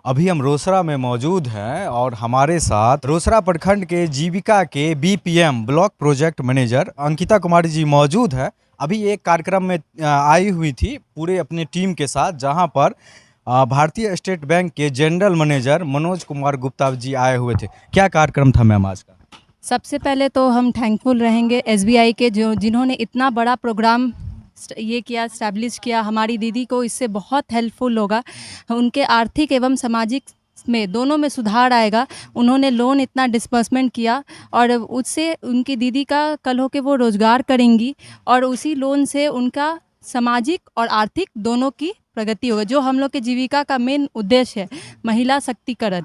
अभी हम रोसड़ा में मौजूद हैं और हमारे साथ रोसड़ा प्रखंड के जीविका के BPM block project manager Ankita Kumari ji मौजूद है। अभी एक कार्यक्रम में आई हुई थी पूरे अपने टीम के साथ, जहां पर भारतीय स्टेट बैंक के जनरल मैनेजर मनोज कुमार गुप्ता जी आए हुए थे। क्या कार्यक्रम था मैम आज का? सबसे पहले तो हम थैंकफुल रहेंगे एसबीआई के जिन्होंने इतना बड़ा प्रोग्राम ये किया, स्टैब्लिश किया। हमारी दीदी को इससे बहुत हेल्पफुल होगा, उनके आर्थिक एवं सामाजिक में दोनों में सुधार आएगा। उन्होंने लोन इतना डिस्बर्समेंट किया और उससे उनकी दीदी का कल हो के वो रोज़गार करेंगी और उसी लोन से उनका सामाजिक और आर्थिक दोनों की प्रगति होगा। जो हम लोग के जीविका का मेन उद्देश्य है, महिला शक्तिकरण,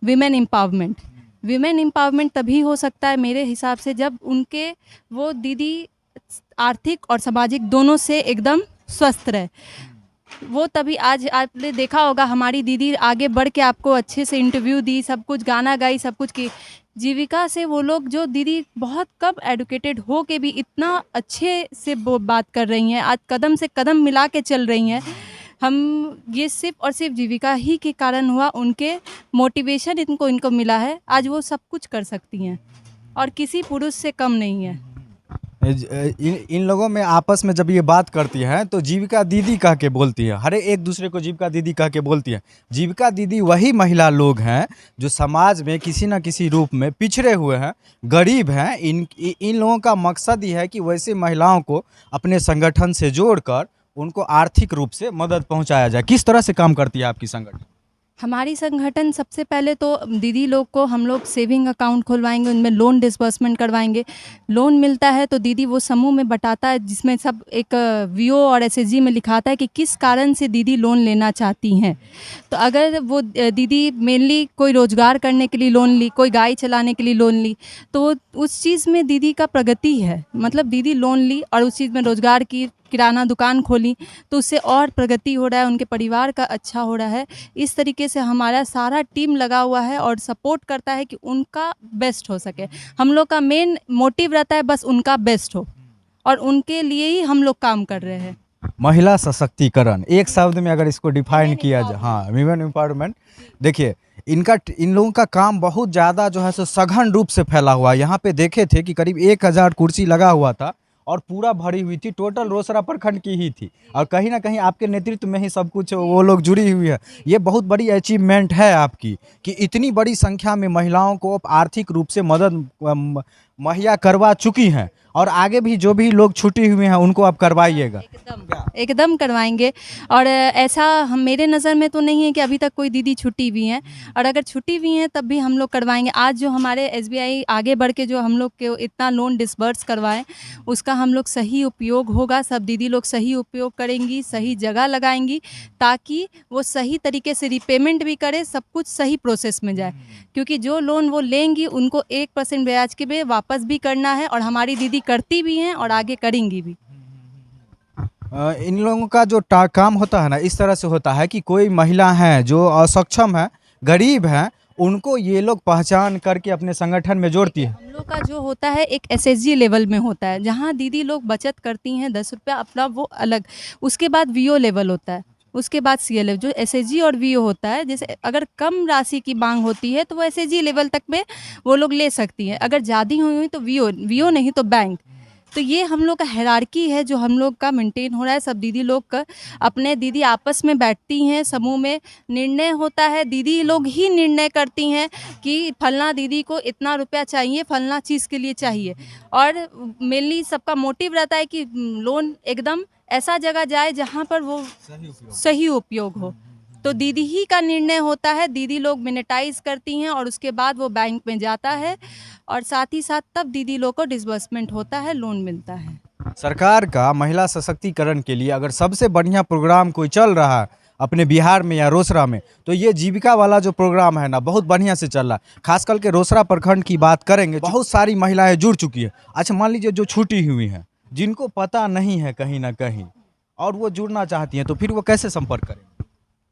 विमेन एम्पावरमेंट। विमेन एम्पावरमेंट तभी हो सकता है मेरे हिसाब से जब उनके वो दीदी आर्थिक और सामाजिक दोनों से एकदम स्वस्थ रहे। वो तभी आज आपने देखा होगा हमारी दीदी आगे बढ़ के आपको अच्छे से इंटरव्यू दी, सब कुछ गाना गाई, सब कुछ की। जीविका से वो लोग जो दीदी बहुत कम एडुकेटेड हो के भी इतना अच्छे से वो बात कर रही हैं, आज कदम से कदम मिला के चल रही हैं। हम ये सिर्फ और सिर्फ जीविका ही के कारण हुआ, उनके मोटिवेशन इनको मिला है। आज वो सब कुछ कर सकती हैं और किसी पुरुष से कम नहीं है। इन लोगों में आपस में जब ये बात करती हैं तो जीविका दीदी कह के बोलती है, हर एक दूसरे को जीविका दीदी कह के बोलती है। जीविका दीदी वही महिला लोग हैं जो समाज में किसी न किसी रूप में पिछड़े हुए हैं, गरीब हैं। इन लोगों का मकसद ये है कि वैसे महिलाओं को अपने संगठन से जोड़कर उनको आर्थिक रूप से मदद पहुंचाया जाए। किस तरह से काम करती है आपकी संगठन? हमारी संगठन सबसे पहले तो दीदी लोग को हम लोग सेविंग अकाउंट खुलवाएंगे, उनमें लोन डिस्बर्समेंट करवाएंगे। लोन मिलता है तो दीदी वो समूह में बटाता है, जिसमें सब एक वीओ और एसएचजी में लिखाता है कि किस कारण से दीदी लोन लेना चाहती हैं। तो अगर वो दीदी मेनली कोई रोज़गार करने के लिए लोन ली, कोई गाय चलाने के लिए लोन ली, तो उस चीज़ में दीदी का प्रगति है। मतलब दीदी लोन ली और उस चीज़ में रोज़गार की, किराना दुकान खोली, तो उससे और प्रगति हो रहा है, उनके परिवार का अच्छा हो रहा है। इस तरीके से हमारा सारा टीम लगा हुआ है और सपोर्ट करता है कि उनका बेस्ट हो सके। हम लोग का मेन मोटिव रहता है बस उनका बेस्ट हो, और उनके लिए ही हम लोग काम कर रहे हैं। महिला सशक्तिकरण एक शब्द में अगर इसको डिफाइन किया जाए, हाँ, विमेन एम्पावरमेंट। देखिए, इन लोगों का काम बहुत ज़्यादा जो है सो सघन रूप से फैला हुआ है। यहाँ पे देखे थे कि करीब 1000 कुर्सी लगा हुआ था और पूरा भरी हुई थी, टोटल रोसड़ा प्रखंड की ही थी, और कहीं ना कहीं आपके नेतृत्व में ही सब कुछ वो लोग जुड़ी हुई है। ये बहुत बड़ी अचीवमेंट है आपकी कि इतनी बड़ी संख्या में महिलाओं को आर्थिक रूप से मदद मुहैया करवा चुकी हैं, और आगे भी जो भी लोग छूटे हुए हैं उनको आप करवाइएगा। एकदम करवाएंगे। और ऐसा हम, मेरे नज़र में तो नहीं है कि अभी तक कोई दीदी छुट्टी हुई हैं, और अगर छुट्टी हुई हैं तब भी हम लोग करवाएंगे। आज जो हमारे एसबीआई आगे बढ़ के जो हम लोग के इतना लोन डिसबर्स करवाएं, उसका हम लोग सही उपयोग होगा। सब दीदी लोग सही उपयोग करेंगी, सही जगह लगाएंगी, ताकि वो सही तरीके से रिपेमेंट भी करे, सब कुछ सही प्रोसेस में जाए। क्योंकि जो लोन वो लेंगी उनको 1% ब्याज के पे वापस भी करना है, और हमारी दीदी करती भी हैं और आगे करेंगी भी। इन लोगों का जो काम होता है ना, इस तरह से होता है कि कोई महिला हैं जो असक्षम है, गरीब हैं, उनको ये लोग पहचान करके अपने संगठन में जोड़ती है। हम लोग का जो होता है एक एसएचजी लेवल में होता है, जहाँ दीदी लोग बचत करती हैं 10 रुपया अपना, वो अलग। उसके बाद वीओ लेवल होता है, उसके बाद सीएलएफ। जो एसएचजी और वीओ होता है, जैसे अगर कम राशि की मांग होती है तो वो एसएचजी लेवल तक में वो लोग ले सकती हैं, अगर ज़्यादा हुई तो वीओ नहीं तो बैंक। तो ये हम लोग का हायरार्की है जो हम लोग का मेंटेन हो रहा है। सब दीदी लोग का अपने दीदी आपस में बैठती हैं, समूह में निर्णय होता है, दीदी लोग ही निर्णय करती हैं कि फलना दीदी को इतना रुपया चाहिए, फलना चीज़ के लिए चाहिए। और मेनली सबका मोटिव रहता है कि लोन एकदम ऐसा जगह जाए जहाँ पर वो सही उपयोग हो। तो दीदी ही का निर्णय होता है, दीदी लोग मिनेटाइज करती हैं और उसके बाद वो बैंक में जाता है, और साथ ही साथ तब दीदी लोग को डिसबर्समेंट होता है, लोन मिलता है। सरकार का महिला सशक्तिकरण के लिए अगर सबसे बढ़िया प्रोग्राम कोई चल रहा है अपने बिहार में या रोसड़ा में, तो ये जीविका वाला जो प्रोग्राम है ना, बहुत बढ़िया से चल रहा है। खास करके रोसड़ा प्रखंड की बात करेंगे, बहुत सारी महिलाएं जुड़ चुकी है। अच्छा, मान लीजिए जो छूटी हुई हैं, जिनको पता नहीं है कहीं ना कहीं, और वो जुड़ना चाहती हैं, तो फिर वो कैसे संपर्क करें?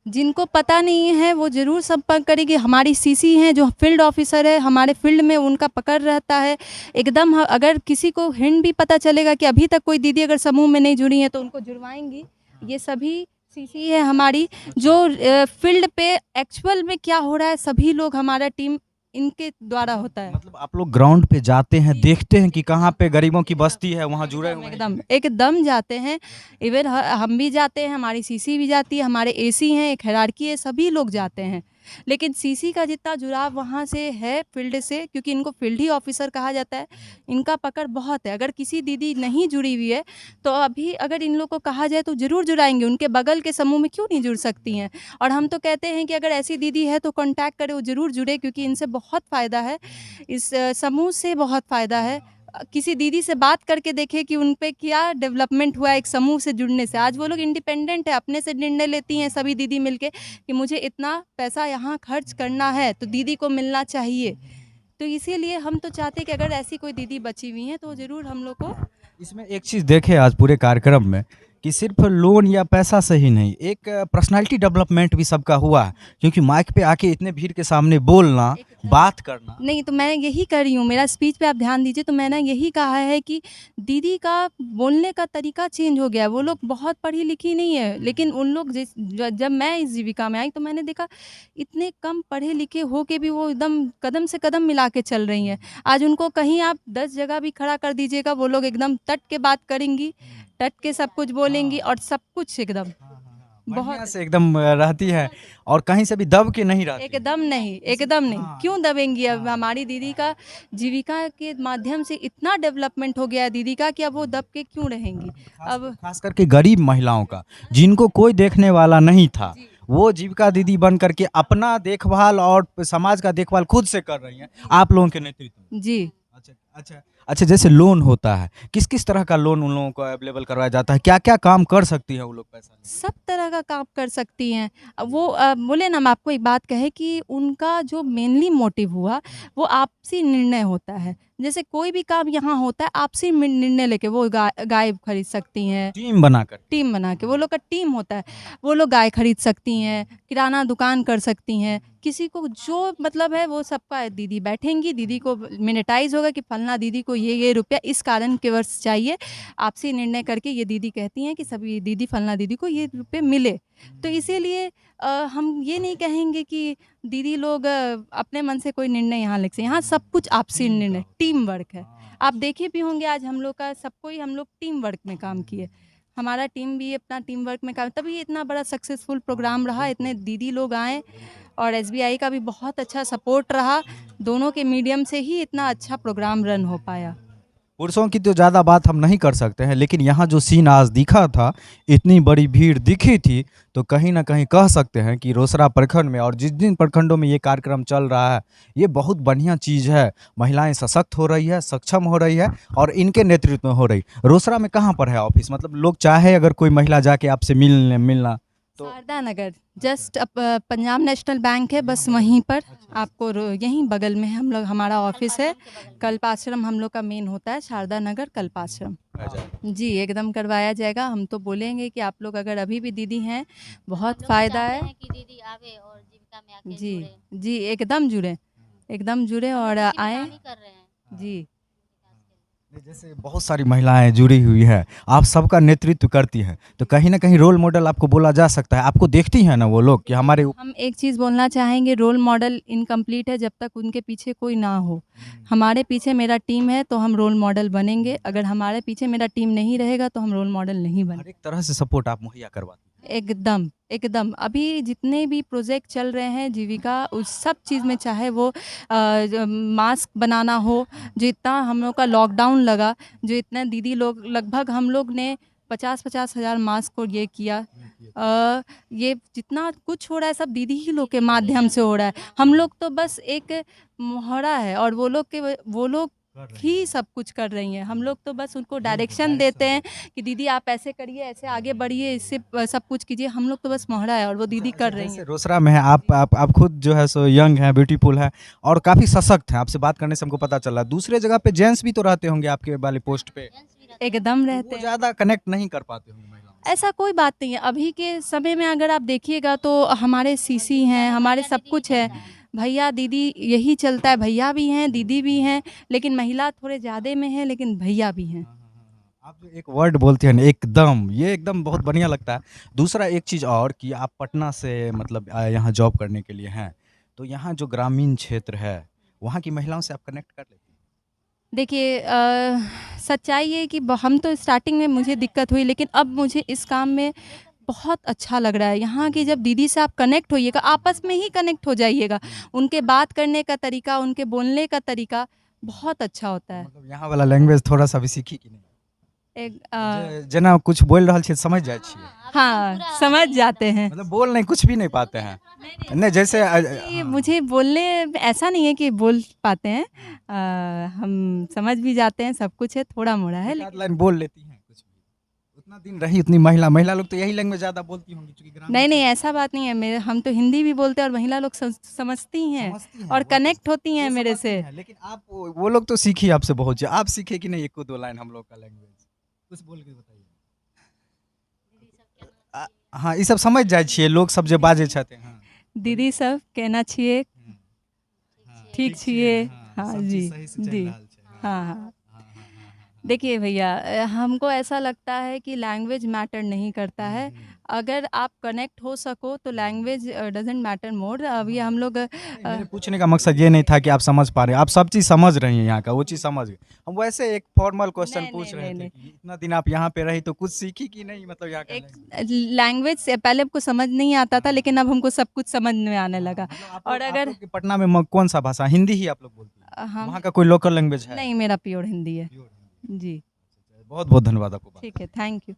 जिनको पता नहीं है वो ज़रूर संपर्क करेगी। हमारी सीसी हैं जो फील्ड ऑफिसर है, हमारे फील्ड में उनका पकड़ रहता है एकदम। अगर किसी को हिंट भी पता चलेगा कि अभी तक कोई दीदी अगर समूह में नहीं जुड़ी है तो उनको जुड़वाएंगी। ये सभी सीसी है हमारी, जो फील्ड पे एक्चुअल में क्या हो रहा है सभी लोग, हमारा टीम इनके द्वारा होता है। मतलब आप लोग ग्राउंड पे जाते हैं, देखते हैं कि कहाँ पे गरीबों की बस्ती है, वहाँ जुड़े हुए हैं एकदम कि नहीं? एकदम जाते हैं। इवन हम भी जाते हैं, हमारी सीसी भी जाती है, हमारे एसी हैं, एक हायरार्की है, सभी लोग जाते हैं। लेकिन सीसी का जितना जुड़ाव वहाँ से है फील्ड से, क्योंकि इनको फील्ड ही ऑफिसर कहा जाता है, इनका पकड़ बहुत है। अगर किसी दीदी नहीं जुड़ी हुई है तो अभी अगर इन लोग को कहा जाए तो ज़रूर जुड़ाएंगे, उनके बगल के समूह में क्यों नहीं जुड़ सकती हैं। और हम तो कहते हैं कि अगर ऐसी दीदी है तो कांटेक्ट करें, वो ज़रूर जुड़े, क्योंकि इनसे बहुत फ़ायदा है, इस समूह से बहुत फ़ायदा है। किसी दीदी से बात करके देखें कि उन पे क्या डेवलपमेंट हुआ है एक समूह से जुड़ने से। आज वो लोग इंडिपेंडेंट है, अपने से निर्णय लेती हैं सभी दीदी मिलके कि मुझे इतना पैसा यहाँ खर्च करना है तो दीदी को मिलना चाहिए। तो इसीलिए हम तो चाहते हैं कि अगर ऐसी कोई दीदी बची हुई हैं तो ज़रूर हम लोग को। इसमें एक चीज़ देखे आज पूरे कार्यक्रम में कि सिर्फ लोन या पैसा से ही नहीं, एक पर्सनालिटी डेवलपमेंट भी सबका हुआ है, क्योंकि माइक पे आके इतने भीड़ के सामने बोलना, बात करना। नहीं, तो मैं यही कर रही हूँ, मेरा स्पीच पे आप ध्यान दीजिए, तो मैंने यही कहा है कि दीदी का बोलने का तरीका चेंज हो गया है। वो लोग बहुत पढ़ी-लिखी नहीं है, लेकिन उन लोग जब मैं इस जीविका में आई तो मैंने देखा इतने कम पढ़े-लिखे हो के भी वो एकदम कदम से कदम मिला के चल रही हैं। आज उनको कहीं आप 10 जगह भी खड़ा कर दीजिएगा, वो लोग एकदम टट के बात करेंगी, टट के सब कुछ बोलेंगी और सब कुछ एकदम बहुत बढ़िया से एकदम रहती है, और कहीं से भी दब के नहीं रहती। एकदम नहीं, एकदम नहीं। क्यों दबेंगी? अब हमारी दीदी का जीविका के माध्यम से इतना डेवलपमेंट हो गया है दीदी का कि अब वो दब के क्यों रहेंगी? अब खास करके गरीब महिलाओं का, जिनको कोई देखने वाला नहीं था, वो जीविका दीदी बन करके अपना देखभाल और समाज का देखभाल खुद से कर रही हैं, आप लोगों के नेतृत्व में। जी। अच्छा, अच्छा। अच्छा, जैसे लोन होता है, किस-किस तरह का लोन उन लोगों को अवेलेबल करवाया जाता है? क्या-क्या काम कर सकती हैं वो लोग पैसा लेके? सब तरह का काम कर सकती हैं। वो बोले ना, हम आपको एक बात कहें कि उनका जो मेनली मोटिव हुआ, वो आपसी निर्णय होता है। जैसे कोई भी काम यहाँ होता है, आपसी निर्णय लेके वो गाय खरीद सकती हैं। टीम बना कर। टीम बना के, वो लोग का टीम होता है। वो लोग गाय खरीद सकती हैं, किराना दुकान कर सकती हैं, किसी को जो मतलब है वो सबका है। दीदी बैठेंगी, दीदी को मिनेटाइज़ होगा कि फलना दीदी को ये रुपया इस कारण के वर्ष चाहिए। आपसी निर्णय करके ये दीदी कहती हैं कि सभी दीदी फलना दीदी को ये रुपए मिले। तो इसीलिए हम ये नहीं कहेंगे कि दीदी लोग अपने मन से कोई निर्णय यहाँ ले से, यहाँ सब कुछ आपसी निर्णय, टीम वर्क है। आप देखे भी होंगे आज हम लोग का सबको ही, हम लोग टीम वर्क में काम किए। हमारा टीम भी अपना टीम वर्क में काम, तभी इतना बड़ा सक्सेसफुल प्रोग्राम रहा, इतने दीदी लोग आए और एसबीआई का भी बहुत अच्छा सपोर्ट रहा। दोनों के मीडियम से ही इतना अच्छा प्रोग्राम रन हो पाया। पुरुषों की तो ज़्यादा बात हम नहीं कर सकते हैं, लेकिन यहाँ जो सीन आज दिखा था, इतनी बड़ी भीड़ दिखी थी, तो कहीं न कहीं कह सकते हैं कि रोसड़ा प्रखंड में और जिन प्रखंडों में ये कार्यक्रम चल रहा है, ये बहुत बढ़िया चीज़ है। महिलाएं सशक्त हो रही है, सक्षम हो रही है, और इनके नेतृत्व में हो रही। रोसड़ा में कहाँ पर है ऑफिस? मतलब लोग चाहे अगर कोई महिला जाके आपसे मिलना तो शारदा नगर, जस्ट पंजाब नेशनल बैंक है, बस वहीं पर आपको यहीं बगल में हम लोग, हमारा ऑफिस है। कल्पाश्रम हम लोग का मेन होता है, शारदा नगर कल्पाश्रम। जी, एकदम करवाया जाएगा। हम तो बोलेंगे कि आप लोग अगर अभी भी दीदी हैं, बहुत फ़ायदा है। कि दीदी आवे और जीविका में आके जी, जुड़े। जी, एकदम जुड़े और हम भी आएँ। काम ही कर रहे हैं जी। जैसे बहुत सारी महिलाएं जुड़ी हुई है, आप सबका नेतृत्व करती हैं, तो कहीं ना कहीं रोल मॉडल आपको बोला जा सकता है। आपको देखती हैं ना वो लोग कि हमारे हम एक चीज़ बोलना चाहेंगे, रोल मॉडल इनकम्प्लीट है जब तक उनके पीछे कोई ना हो। हमारे पीछे मेरा टीम है तो हम रोल मॉडल बनेंगे, अगर हमारे पीछे मेरा टीम नहीं रहेगा तो हम रोल मॉडल नहीं बनेंगे। हर एक तरह से सपोर्ट आप मुहैया करवाती हैं। एकदम, एकदम। अभी जितने भी प्रोजेक्ट चल रहे हैं जीविका, उस सब चीज़ में, चाहे वो मास्क बनाना हो, जो इतना हम लोग का लॉकडाउन लगा, जो इतने दीदी लोग, लगभग हम लोग ने 50-50 हज़ार मास्क को ये किया। ये जितना कुछ हो रहा है सब दीदी ही लोग के माध्यम से हो रहा है। हम लोग तो बस एक मोहरा है और वो लोग ही सब कुछ कर रही हैं। हम लोग तो बस उनको डायरेक्शन देते हैं कि दीदी आप ऐसे करिए, ऐसे आगे बढ़िए, इससे सब कुछ कीजिए। हम लोग तो बस मोहरा है और वो दीदी कर रही जैसे हैं। रोसड़ा में है, आप खुद जो है सो यंग हैं, ब्यूटीफुल हैं, और काफ़ी सशक्त हैं। आपसे बात करने से हमको पता चला। दूसरे जगह पे जेंट्स भी तो रहते होंगे आपके वाले पोस्ट पे, जेंट्स भी रहते एकदम तो रहते वो हैं। ज़्यादा कनेक्ट नहीं कर पाते होंगे महिलाओं से। ऐसा कोई बात नहीं है। अभी के समय में अगर आप देखिएगा तो हमारे सीसी हैं, हमारे सब कुछ है। भैया दीदी यही चलता है, भैया भी हैं, दीदी भी हैं, लेकिन महिला थोड़े ज़्यादा में है, लेकिन भैया भी हैं। आप जो एक वर्ड बोलते हैं ना एकदम, ये एकदम बहुत बढ़िया लगता है। दूसरा एक चीज़ और कि आप पटना से मतलब यहाँ जॉब करने के लिए हैं, तो यहाँ जो ग्रामीण क्षेत्र है, वहाँ की महिलाओं से आप कनेक्ट कर लेते हैं? देखिए सच्चाई ये है कि हम तो स्टार्टिंग में मुझे दिक्कत हुई, लेकिन अब मुझे इस काम में बहुत अच्छा लग रहा है। यहाँ की जब दीदी से आप कनेक्ट होइएगा, आपस में ही कनेक्ट हो जाइएगा। उनके बात करने का तरीका, उनके बोलने का तरीका बहुत अच्छा होता है। मतलब यहाँ वाला लैंग्वेज थोड़ा-सा भी सीखी कि नहीं? एक जेना कुछ बोल रहल छियै समझ जाइ छियै? हाँ, समझ जाते हैं। मतलब बोल नहीं कुछ भी नहीं पाते हैं? नहीं जैसे ये हाँ। मुझे बोलने ऐसा नहीं है कि बोल पाते हैं, हम समझ भी जाते हैं, सब कुछ है, थोड़ा-मोड़ा है, एक आध लेकिन लाइन बोल लेती हैं कुछ भी? उतना दिन रही उतनी महिला लोग तो यही लैंग्वेज ज़्यादा बोलती होंगी क्योंकि ग्रामीण नहीं, नहीं क्षेत्र ऐसा बात नहीं है। मेरे हम तो हिंदी भी बोलते हैं और महिला लोग समझती हैं समझती हैं, और वो तो कनेक्ट होती हैं वो मेरे समझती से। हैं, लेकिन आप वो लोग तो सीखी आपसे बहुत चीज़। आप सीखे कि नहीं 1-2 लाइन हम लोग का लैंग्वेज? कुछ बोल के बताइए। हाँ, ई सब समझ जाइ छियै लोग सब जे बाजै छथिन। हाँ। दीदी सब कहना चाहिए, हाँ, हाँ, ठीक छिए। हाँ, हाँ सब जी, चीज़ सही से चल जी। रहल छै। हाँ, हाँ, हाँ। हाँ, हाँ, हाँ, हाँ, हाँ। देखिए भैया हमको ऐसा लगता है कि लैंग्वेज मैटर नहीं करता हुँ, है। हुँ। अगर आप कनेक्ट हो सको तो लैंग्वेज डज़न्ट मैटर मोर। अभी हम लोग नहीं, मेरे पूछने का मकसद ये नहीं था कि आप समझ पा रहे हैं, आप सब चीज़ समझ रही हैं यहाँ का, वो चीज़ समझ गए। हम वैसे एक फॉर्मल क्वेश्चन नहीं, पूछ नहीं, रहे नहीं, थे नहीं। कि इतना दिन आप यहाँ पे रही तो कुछ सीखी कि नहीं मतलब यहाँ का एक लैंग्वेज? लैंग्वेज से पहले हमको समझ नहीं आता था, हाँ, लेकिन अब हमको सब कुछ समझ में आने हाँ, लगा। मतलब और आप अगर लोग के पटना में कौन-सा भाषा? हिंदी ही आप लोग बोलती हैं? हम वहाँ का कोई लोकल लैंग्वेज है? नहीं, मेरा प्योर हिंदी है। प्योर हिंदी। जी, बहुत-बहुत धन्यवाद आपको बात ठीक है, थैंक यू।